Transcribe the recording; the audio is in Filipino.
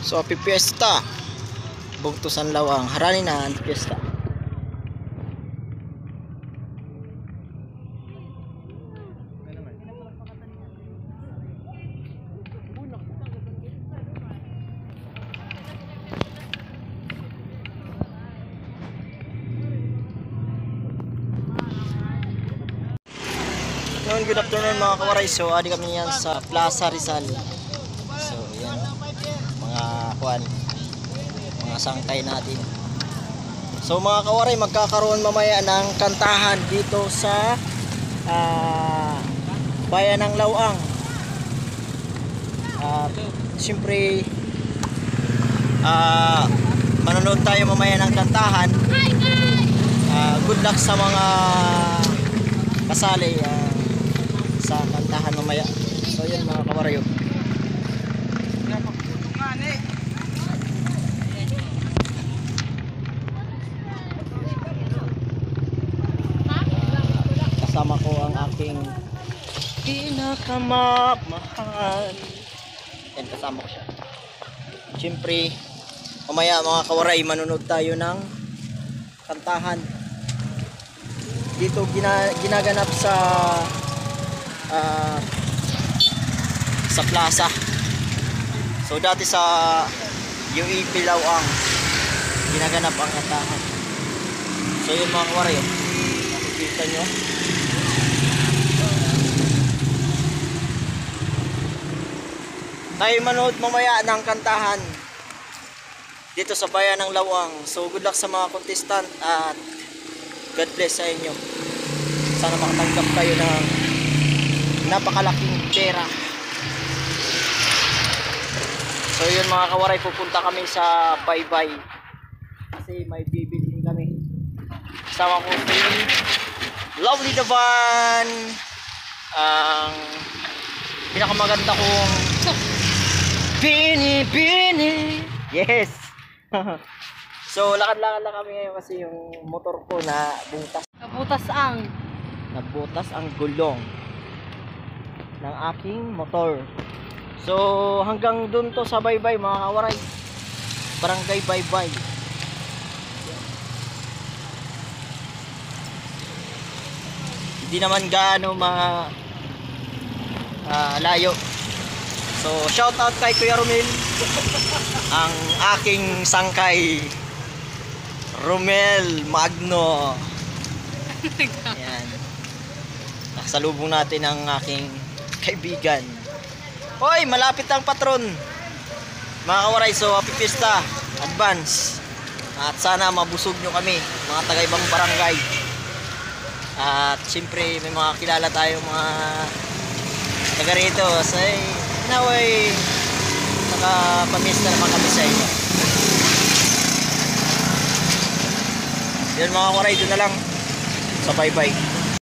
So happy fiesta. Bugtusan lawang harani na ang fiesta. Good afternoon mga kawaray. So adi kami yan sa Plaza Rizal. So yan mga kuan, mga sangkay natin. So mga kawaray, magkakaroon mamaya ng kantahan dito sa bayan ng Lawang. Siyempre manonood tayo mamaya ng kantahan. Good luck sa mga kasali sa kantahan mamaya. So yun mga kawaray. Kasama ko ang aking pinakamamahal. Yan, kasama ko siya. Siyempre mamaya mga kawaray, manonood tayo ng kantahan. Dito ginaganap sa plaza. So dati sa UEP Lawang ginaganap ang kantahan. So yun mga kawaray, makikita nyo. Tayo manood mamaya ng kantahan dito sa bayan ng Lawang. So good luck sa mga contestant at God bless sa inyo. Sana makatanggap kayo ng napakalaking pera. So yun mga kawaray, pupunta kami sa Baybay kasi may bibilhin kami. Kasama ko si Lovely Davan, ang pinakamaganda kong Bini. Yes. So lakad-lakad lang kami ngayon kasi yung motor ko na nabutas ang gulong ng aking motor. So hanggang dun to sa Baybay mga kawaray, Barangay Baybay. Hindi naman gaano layo. So shout out kay Kuya Romel, ang aking sangkay Romel Magno. Ayan, nakasalubong natin ang aking kaibigan. Hoy, malapit ang patron mga kawaray. So happy fiesta advance, at sana mabusog nyo kami mga taga-ibang barangay. At siyempre may mga kilala tayo mga taga rito. So naway nakapamista naman kami sa inyo. Yan mga kawaray, doon na lang sa Baybay.